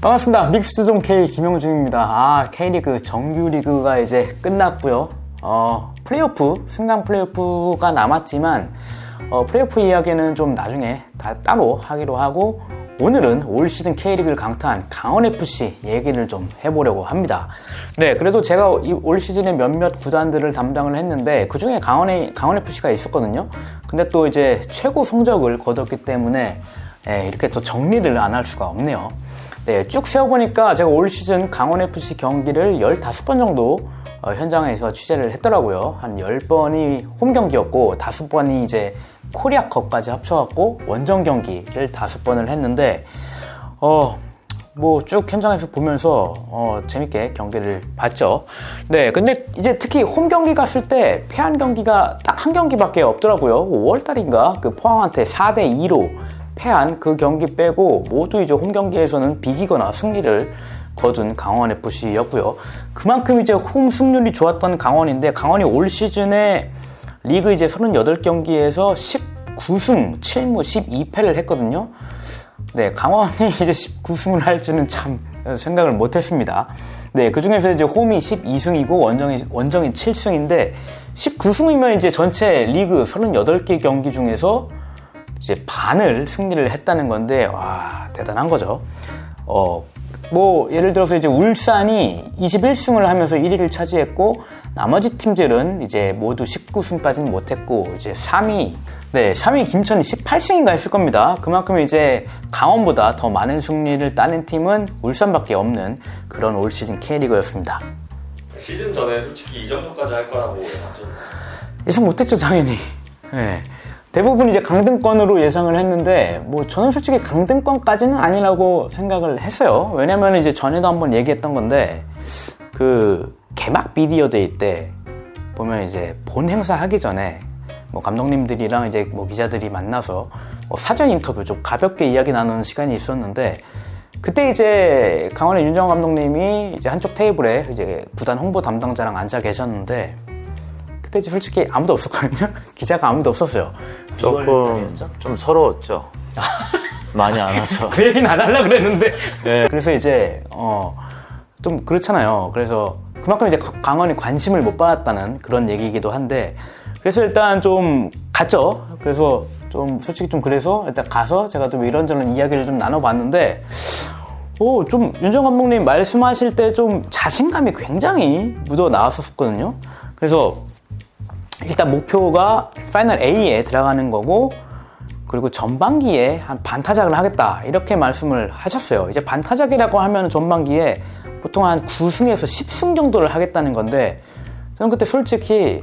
반갑습니다. 믹스존 K 김영중입니다. K리그 정규리그가 이제 끝났고요. 플레이오프, 승강 플레이오프가 남았지만 플레이오프 이야기는 좀 나중에 따로 하기로 하고, 오늘은 올 시즌 K리그를 강타한 강원FC 얘기를 좀 해보려고 합니다. 네, 그래도 제가 올 시즌에 몇몇 구단들을 담당을 했는데 그 중에 강원FC가 있었거든요. 근데 또 이제 최고 성적을 거뒀기 때문에 이렇게 또 정리를 안 할 수가 없네요. 네, 쭉 세어보니까 제가 올 시즌 강원FC 경기를 15번 정도 현장에서 취재를 했더라고요. 한 10번이 홈 경기였고 5번이 이제 코리아컵까지 합쳐갖고 원정 경기를 5번을 했는데 뭐 쭉 현장에서 보면서 재밌게 경기를 봤죠. 네, 근데 이제 특히 홈 경기 갔을 때 패한 경기가 딱 한 경기밖에 없더라고요. 5월달인가 그 포항한테 4대2로 패한 그 경기 빼고 모두 이제 홈 경기에서는 비기거나 승리를 거둔 강원FC였고요. 그만큼 이제 홈 승률이 좋았던 강원인데, 강원이 올 시즌에 리그 이제 38경기에서 19승 7무 12패를 했거든요. 네, 강원이 이제 19승을 할 줄은 참 생각을 못 했습니다. 네, 그 중에서 이제 홈이 12승이고 원정이 7승인데 19승이면 이제 전체 리그 38개 경기 중에서 이제 반을 승리를 했다는 건데, 와, 대단한 거죠. 뭐 예를 들어서 이제 울산이 21승을 하면서 1위를 차지했고, 나머지 팀들은 이제 모두 19승까지는 못했고, 이제 3위 김천이 18승인가 했을 겁니다. 그만큼 이제 강원보다 더 많은 승리를 따낸 팀은 울산밖에 없는 그런 올 시즌 K리그였습니다. 시즌 전에 솔직히 이 정도까지 할 거라고 예상하셨나요? 예상 못했죠, 당연히. 네. 대부분 이제 강등권으로 예상을 했는데, 뭐 저는 솔직히 강등권까지는 아니라고 생각을 했어요. 왜냐면 이제 전에도 한번 얘기했던 건데, 그 개막 미디어 데이 때 보면 이제 본 행사 하기 전에 뭐 감독님들이랑 이제 뭐 기자들이 만나서 뭐 사전 인터뷰 좀 가볍게 이야기 나누는 시간이 있었는데, 그때 이제 강원의 윤정환 감독님이 이제 한쪽 테이블에 이제 구단 홍보 담당자랑 앉아 계셨는데, 그때 이제 솔직히 아무도 없었거든요. 기자가 아무도 없었어요. 조금 좀 서러웠죠. 많이 안 와서. 그 얘기는 안 하려고 그랬는데. 네. 그래서 이제 좀 그렇잖아요. 그래서 그만큼 이제 강원이 관심을 못 받았다는 그런 얘기이기도 한데, 그래서 일단 좀 갔죠. 그래서 좀 솔직히 좀 그래서 일단 가서 제가 좀 이런저런 이야기를 좀 나눠봤는데, 좀 윤정 감독님 말씀하실 때 좀 자신감이 굉장히 묻어 나왔었거든요. 그래서 일단 목표가 파이널 A에 들어가는 거고, 그리고 전반기에 한 반타작을 하겠다, 이렇게 말씀을 하셨어요. 이제 반타작이라고 하면 전반기에 보통 한 9승에서 10승 정도를 하겠다는 건데, 저는 그때 솔직히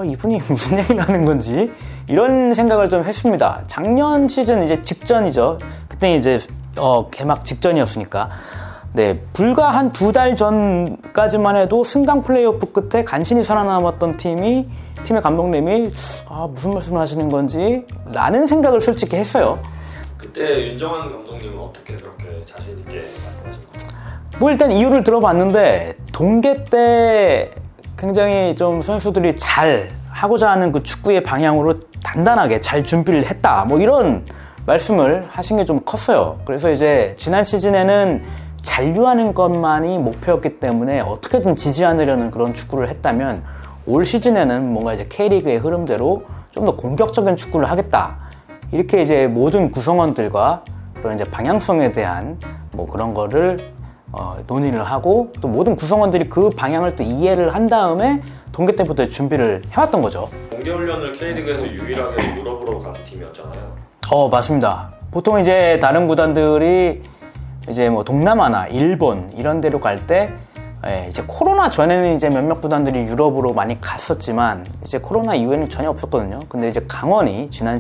이분이 무슨 얘기를 하는 건지 이런 생각을 좀 했습니다. 작년 시즌 이제 직전이죠. 그때 이제 개막 직전이었으니까. 네, 불과 한 2달 전까지만 해도 승강 플레이오프 끝에 간신히 살아남았던 팀의 감독님이 무슨 말씀을 하시는 건지 라는 생각을 솔직히 했어요. 그때 윤정환 감독님은 어떻게 그렇게 자신 있게 말씀하신 거예요? 뭐 일단 이유를 들어봤는데, 동계 때 굉장히 좀 선수들이 잘 하고자 하는 그 축구의 방향으로 단단하게 잘 준비를 했다, 뭐 이런 말씀을 하신 게 좀 컸어요. 그래서 이제 지난 시즌에는 잔류하는 것만이 목표였기 때문에 어떻게든 지지 않으려는 그런 축구를 했다면, 올 시즌에는 뭔가 이제 K리그의 흐름대로 좀 더 공격적인 축구를 하겠다, 이렇게 이제 모든 구성원들과 그런 이제 방향성에 대한 뭐 그런 거를 논의를 하고, 또 모든 구성원들이 그 방향을 또 이해를 한 다음에 동계 때부터 준비를 해왔던 거죠. 동계훈련을 K리그에서 유일하게 유럽으로 간 팀이었잖아요. 맞습니다. 보통 이제 다른 구단들이 이제 뭐 동남아나 일본 이런 데로 갈 때, 이제 코로나 전에는 이제 몇몇 구단들이 유럽으로 많이 갔었지만, 이제 코로나 이후에는 전혀 없었거든요. 근데 이제 강원이 지난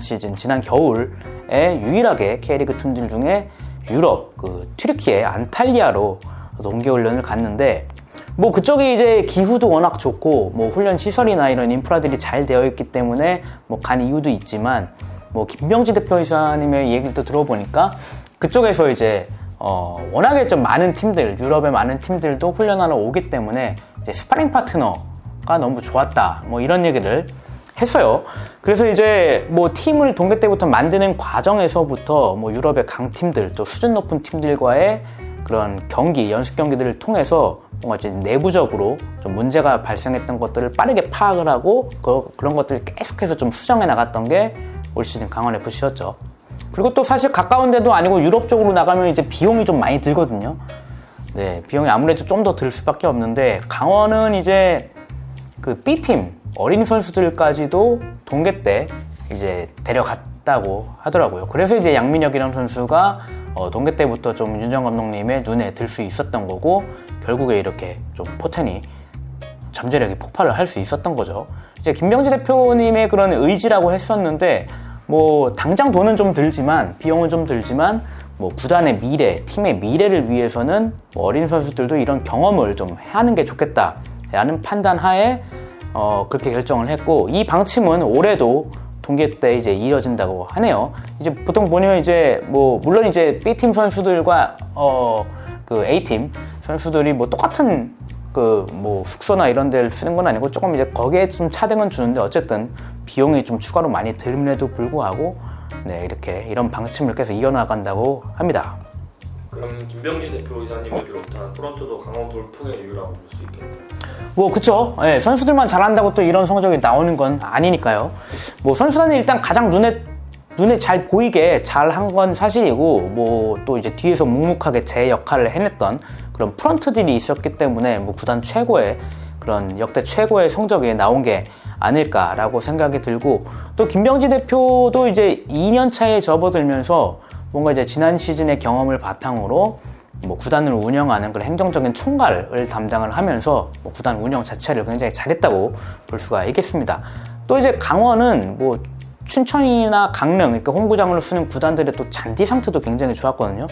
겨울에 유일하게 K리그 팀들 중에 유럽, 그 튀르키예 안탈리아로 동계훈련을 갔는데, 뭐 그쪽이 이제 기후도 워낙 좋고 뭐 훈련 시설이나 이런 인프라들이 잘 되어 있기 때문에 뭐 간 이유도 있지만, 뭐 김병지 대표이사님의 얘기를 또 들어보니까 그쪽에서 이제 워낙에 좀 많은 팀들, 유럽의 많은 팀들도 훈련하러 오기 때문에 이제 스파링 파트너가 너무 좋았다, 뭐 이런 얘기를 했어요. 그래서 이제 뭐 팀을 동계 때부터 만드는 과정에서부터 뭐 유럽의 강팀들, 또 수준 높은 팀들과의 그런 경기, 연습 경기들을 통해서 뭔가 이제 내부적으로 좀 문제가 발생했던 것들을 빠르게 파악을 하고 그런 것들을 계속해서 좀 수정해 나갔던 게 올 시즌 강원 FC였죠. 그리고 또 사실 가까운 데도 아니고 유럽 쪽으로 나가면 이제 비용이 좀 많이 들거든요. 네, 비용이 아무래도 좀 더 들 수밖에 없는데 강원은 이제 그 B팀 어린 선수들까지도 동계 때 이제 데려갔다고 하더라고요. 그래서 이제 양민혁이라는 선수가 동계 때부터 좀 윤정 감독님의 눈에 들 수 있었던 거고 결국에 이렇게 좀 포텐이 잠재력이 폭발을 할 수 있었던 거죠. 이제 김병지 대표님의 그런 의지라고 했었는데 뭐 당장 돈은 좀 들지만 비용은 좀 들지만 뭐 구단의 미래, 팀의 미래를 위해서는 뭐 어린 선수들도 이런 경험을 좀 하는 게 좋겠다라는 판단 하에 그렇게 결정을 했고 이 방침은 올해도 동계 때 이제 이어진다고 하네요. 이제 보통 보면 이제 뭐 물론 이제 B팀 선수들과 그 A팀 선수들이 뭐 똑같은 그 뭐 숙소나 이런 데를 쓰는 건 아니고 조금 이제 거기에 좀 차등은 주는데 어쨌든 비용이 좀 추가로 많이 듦에도 불구하고 네, 이렇게 이런 방침을 계속 이어나간다고 합니다. 그럼 김병지 대표이사님을 비롯한 프런트도 강원 돌풍의 이유라고 볼 수 있겠네요. 뭐 그쵸. 네, 선수들만 잘한다고 또 이런 성적이 나오는 건 아니니까요. 뭐 선수단이 일단 가장 눈에 잘 보이게 잘 한 건 사실이고 뭐 또 이제 뒤에서 묵묵하게 제 역할을 해냈던 그런 프런트들이 있었기 때문에 뭐 구단 최고의 그런 역대 최고의 성적이 나온 게 아닐까라고 생각이 들고 또 김병지 대표도 이제 2년 차에 접어들면서 뭔가 이제 지난 시즌의 경험을 바탕으로 뭐 구단을 운영하는 그런 행정적인 총괄을 담당을 하면서 뭐 구단 운영 자체를 굉장히 잘했다고 볼 수가 있겠습니다. 또 이제 강원은 뭐 춘천이나 강릉, 그러니까 홈구장으로 쓰는 구단들의 또 잔디 상태도 굉장히 좋았거든요.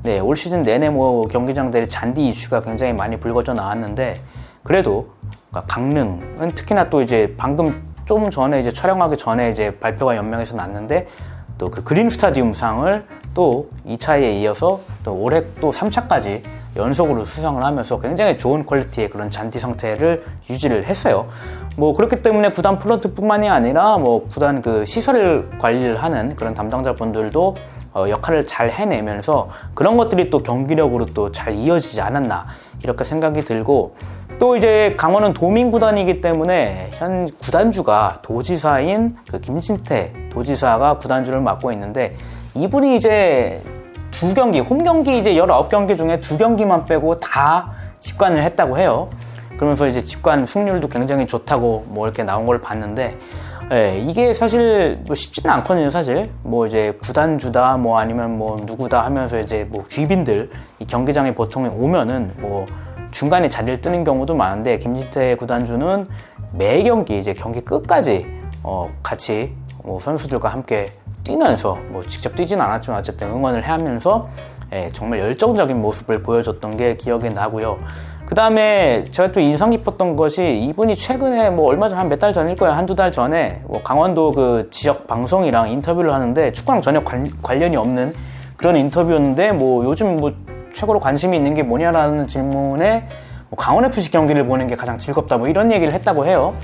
네, 올 시즌 내내 뭐 경기장들의 잔디 이슈가 굉장히 많이 불거져 나왔는데 그래도 그러니까 강릉은 특히나 또 이제 방금 좀 전에 이제 촬영하기 전에 이제 발표가 연명해서 났는데 또 그 그린 스타디움 상을 또 2차에 이어서 또 올해 또 3차까지 연속으로 수상을 하면서 굉장히 좋은 퀄리티의 그런 잔디 상태를 유지를 했어요. 뭐 그렇기 때문에 구단 프런트뿐만이 아니라 뭐 구단 그 시설 관리를 하는 그런 담당자분들도 역할을 잘 해내면서 그런 것들이 또 경기력으로 또 잘 이어지지 않았나 이렇게 생각이 들고 또 이제 강원은 도민구단이기 때문에 현 구단주가 도지사인 그 김진태 도지사가 구단주를 맡고 있는데 이분이 이제 두 경기, 홈 경기 이제 19경기 중에 2경기만 빼고 다 직관을 했다고 해요. 그러면서 이제 직관 승률도 굉장히 좋다고 뭐 이렇게 나온 걸 봤는데 예, 이게 사실 뭐 쉽지는 않거든요, 사실. 뭐 이제 구단주다, 뭐 아니면 뭐 누구다 하면서 이제 뭐 귀빈들 이 경기장에 보통 오면은 뭐 중간에 자리를 뜨는 경우도 많은데 김진태 구단주는 매 경기 이제 경기 끝까지 같이 뭐 선수들과 함께 뛰면서 뭐 직접 뛰진 않았지만 어쨌든 응원을 하면서 예, 정말 열정적인 모습을 보여줬던 게 기억에 나고요. 그 다음에 제가 또 인상 깊었던 것이 이분이 최근에 뭐 얼마 전 한 몇 달 전일 거예요. 한두 달 전에 뭐 강원도 그 지역 방송이랑 인터뷰를 하는데 축구랑 전혀 관련이 없는 그런 인터뷰였는데 뭐 요즘 뭐 최고로 관심이 있는 게 뭐냐라는 질문에 뭐 강원 FC 경기를 보는 게 가장 즐겁다 뭐 이런 얘기를 했다고 해요.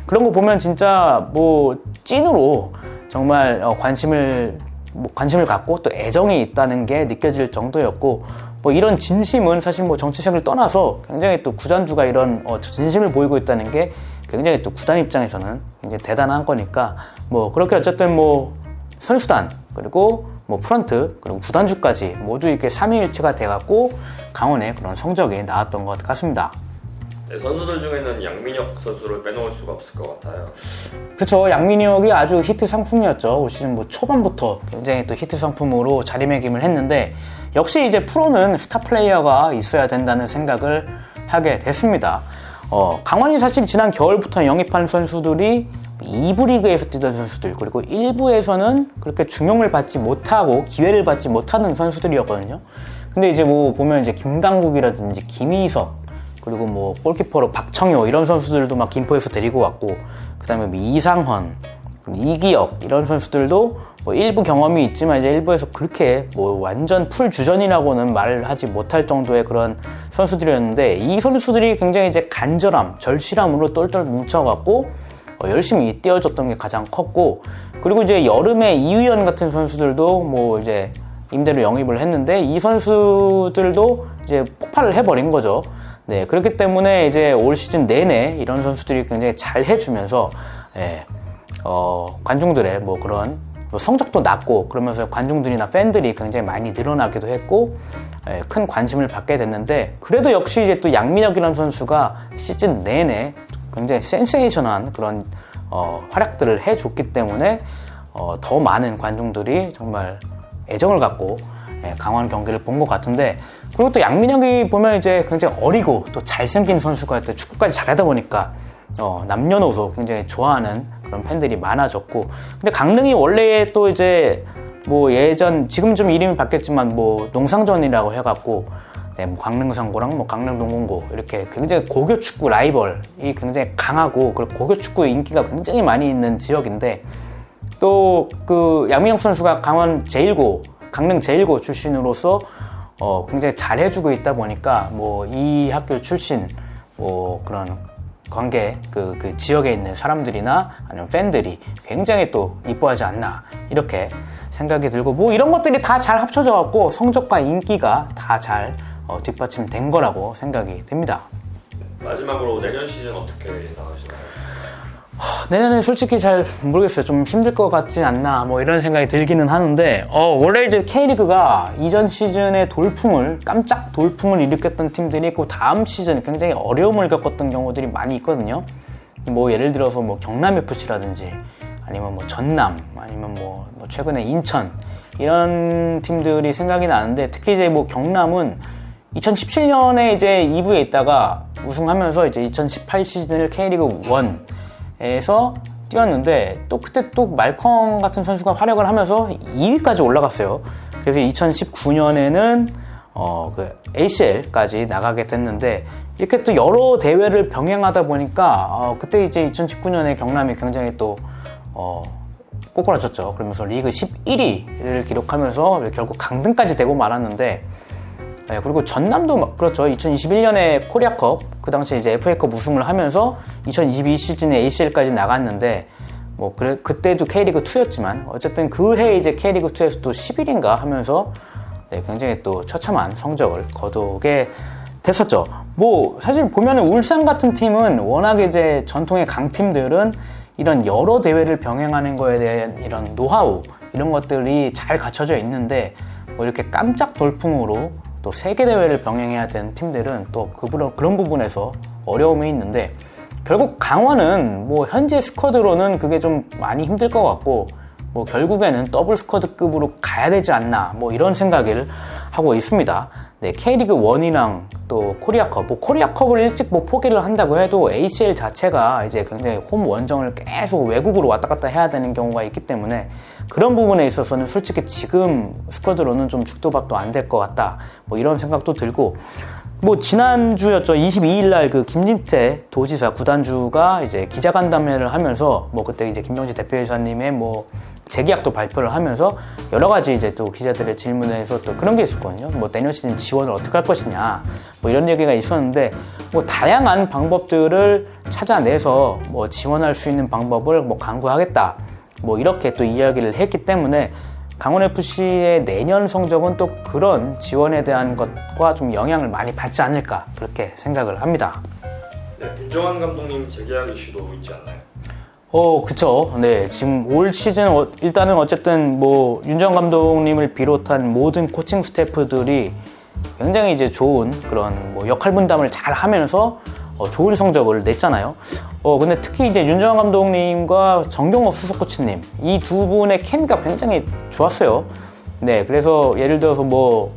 그런 거 보면 진짜 뭐 찐으로 정말 관심을 갖고 또 애정이 있다는 게 느껴질 정도였고 뭐 이런 진심은 사실 뭐 정치색을 떠나서 굉장히 또 구단주가 이런 진심을 보이고 있다는 게 굉장히 또 구단 입장에서는 굉장히 대단한 거니까 뭐 그렇게 어쨌든 뭐 선수단 그리고 뭐 프런트 그리고 구단주까지 모두 이렇게 삼위일체가 돼갖고 강원의 그런 성적이 나왔던 것 같습니다. 네, 선수들 중에는 양민혁 선수를 빼놓을 수가 없을 것 같아요. 그쵸, 양민혁이 아주 히트 상품이었죠. 올 시즌 뭐 초반부터 굉장히 또 히트 상품으로 자리매김을 했는데 역시 이제 프로는 스타 플레이어가 있어야 된다는 생각을 하게 됐습니다. 강원이 사실 지난 겨울부터 영입한 선수들이 2부 리그에서 뛰던 선수들 그리고 1부에서는 그렇게 중용을 받지 못하고 기회를 받지 못하는 선수들이었거든요. 근데 이제 뭐 보면 이제 김강국이라든지 김희석 그리고 뭐 골키퍼로 박청효 이런 선수들도 막 김포에서 데리고 왔고 그 다음에 뭐 이상헌, 이기혁 이런 선수들도 뭐 일부 경험이 있지만 이제 일부에서 그렇게 뭐 완전 풀 주전이라고는 말을 하지 못할 정도의 그런 선수들이었는데 이 선수들이 굉장히 이제 간절함, 절실함으로 똘똘 뭉쳐갖고 열심히 뛰어줬던 게 가장 컸고 그리고 이제 여름에 이유연 같은 선수들도 뭐 이제 임대로 영입을 했는데 이 선수들도 이제 폭발을 해버린 거죠. 네, 그렇기 때문에 이제 올 시즌 내내 이런 선수들이 굉장히 잘 해주면서 관중들의 뭐 그런 성적도 낮고 그러면서 관중들이나 팬들이 굉장히 많이 늘어나기도 했고 큰 관심을 받게 됐는데 그래도 역시 이제 또 양민혁이라는 선수가 시즌 내내 굉장히 센세이션한 그런 활약들을 해줬기 때문에 더 많은 관중들이 정말 애정을 갖고 강원 경기를 본 것 같은데 그리고 또 양민혁이 보면 이제 굉장히 어리고 또 잘생긴 선수가 또 축구까지 잘하다 보니까 남녀노소 굉장히 좋아하는 그런 팬들이 많아졌고 근데 강릉이 원래 또 이제 뭐 예전 지금 좀 이름이 바뀌었지만 뭐 농상전이라고 해갖고 뭐 강릉상고랑 뭐 강릉농공고 이렇게 굉장히 고교 축구 라이벌이 굉장히 강하고 그리고 고교 축구의 인기가 굉장히 많이 있는 지역인데 또 그 양민혁 선수가 강원 제1고 강릉 제1고 출신으로서 굉장히 잘해주고 있다 보니까 뭐 이 학교 출신 뭐 그런 관계 그 지역에 있는 사람들이나 아니면 팬들이 굉장히 또 이뻐하지 않나 이렇게 생각이 들고 뭐 이런 것들이 다 잘 합쳐져 갖고 성적과 인기가 다 잘 뒷받침된 거라고 생각이 듭니다. 마지막으로 내년 시즌 어떻게 예상하시나요? 내년엔 솔직히 잘 모르겠어요. 좀 힘들 것 같지 않나 뭐 이런 생각이 들기는 하는데 원래 이제 K리그가 이전 시즌에 깜짝 돌풍을 일으켰던 팀들이 있고 다음 시즌 굉장히 어려움을 겪었던 경우들이 많이 있거든요. 뭐 예를 들어서 뭐 경남FC라든지 아니면 뭐 전남 아니면 뭐 최근에 인천 이런 팀들이 생각이 나는데 특히 이제 뭐 경남은 2017년에 이제 2부에 있다가 우승하면서 이제 2018 시즌을 K리그 1에서 뛰었는데 또 그때 또 말컹 같은 선수가 활약을 하면서 2위까지 올라갔어요. 그래서 2019년에는 그 ACL까지 나가게 됐는데 이렇게 또 여러 대회를 병행하다 보니까 그때 이제 2019년에 경남이 굉장히 또 꼬꾸라졌죠. 그러면서 리그 11위를 기록하면서 결국 강등까지 되고 말았는데 그리고 전남도 그렇죠. 2021년에 코리아컵 그 당시에 이제 FA컵 우승을 하면서 2022 시즌에 ACL까지 나갔는데 뭐 그때도 K리그 2였지만 어쨌든 그 해 이제 K리그 2에서 또 11인가 하면서 굉장히 또 처참한 성적을 거두게 됐었죠. 뭐 사실 보면은 울산 같은 팀은 워낙에 이제 전통의 강팀들은 이런 여러 대회를 병행하는 거에 대한 이런 노하우 이런 것들이 잘 갖춰져 있는데 뭐 이렇게 깜짝 돌풍으로 또 세계 대회를 병행해야 되는 팀들은 또 그런 부분에서 어려움이 있는데 결국 강원은 뭐 현재 스쿼드로는 그게 좀 많이 힘들 것 같고 뭐 결국에는 더블 스쿼드급으로 가야 되지 않나 뭐 이런 생각을 하고 있습니다. 네, K리그 1이랑 또 코리아컵, 뭐 코리아컵을 일찍 뭐 포기를 한다고 해도 ACL 자체가 이제 굉장히 홈 원정을 계속 외국으로 왔다 갔다 해야 되는 경우가 있기 때문에 그런 부분에 있어서는 솔직히 지금 스쿼드로는 좀 죽도 밥도 안 될 것 같다. 뭐 이런 생각도 들고 뭐 지난주였죠. 22일날 그 김진태 도지사 구단주가 이제 기자간담회를 하면서 뭐 그때 이제 김병지 대표이사님의 뭐 재계약도 발표를 하면서 여러 가지 이제 또 기자들의 질문에서 또 그런 게 있었거든요. 뭐 내년 시즌 지원을 어떻게 할 것이냐 뭐 이런 얘기가 있었는데 뭐 다양한 방법들을 찾아내서 뭐 지원할 수 있는 방법을 뭐 강구하겠다 뭐 이렇게 또 이야기를 했기 때문에 강원FC의 내년 성적은 또 그런 지원에 대한 것과 좀 영향을 많이 받지 않을까 그렇게 생각을 합니다. 네, 윤정환 감독님 재계약 이슈도 있지 않나요? 그쵸. 네, 지금 올 시즌 일단은 어쨌든 뭐 윤정환 감독님을 비롯한 모든 코칭 스태프들이 굉장히 이제 좋은 그런 뭐 역할 분담을 잘 하면서 좋은 성적을 냈잖아요. 근데 특히 이제 윤정환 감독님과 정경호 수석 코치님 이 두 분의 케미가 굉장히 좋았어요. 네, 그래서 예를 들어서 뭐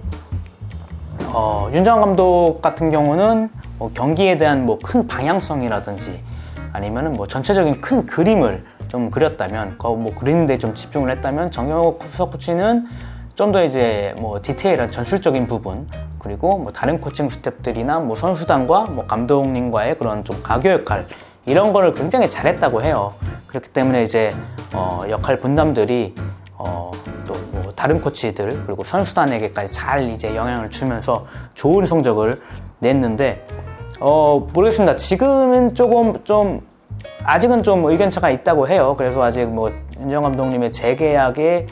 윤정환 감독 같은 경우는 뭐 경기에 대한 뭐 큰 방향성이라든지 아니면은 뭐 전체적인 큰 그림을 좀 그렸다면, 뭐 그리는데 좀 집중을 했다면 정경호 수석 코치는 좀 더 이제 뭐 디테일한 전술적인 부분 그리고 뭐 다른 코칭 스태프들이나 뭐 선수단과 뭐 감독님과의 그런 좀 가교 역할 이런 거를 굉장히 잘했다고 해요. 그렇기 때문에 이제 역할 분담들이 또 뭐 다른 코치들 그리고 선수단에게까지 잘 이제 영향을 주면서 좋은 성적을 냈는데 모르겠습니다. 지금은 조금 좀 아직은 좀 의견차가 있다고 해요. 그래서 아직 뭐 윤정 감독님의 재계약에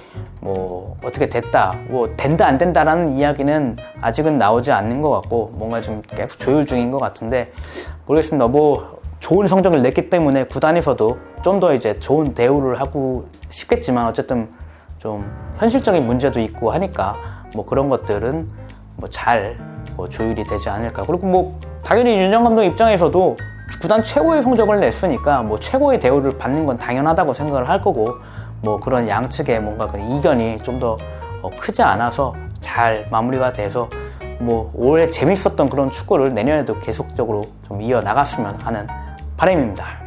뭐 어떻게 됐다, 뭐 된다 안 된다라는 이야기는 아직은 나오지 않는 것 같고 뭔가 좀 계속 조율 중인 것 같은데 모르겠습니다. 뭐 좋은 성적을 냈기 때문에 구단에서도 좀 더 이제 좋은 대우를 하고 싶겠지만 어쨌든 좀 현실적인 문제도 있고 하니까 뭐 그런 것들은 뭐 잘 조율이 되지 않을까. 그리고 뭐 당연히 윤정 감독 입장에서도 구단 최고의 성적을 냈으니까 뭐 최고의 대우를 받는 건 당연하다고 생각을 할 거고 뭐 그런 양측의 뭔가 그 이견이 좀 더 크지 않아서 잘 마무리가 돼서 뭐 올해 재밌었던 그런 축구를 내년에도 계속적으로 좀 이어나갔으면 하는 바람입니다.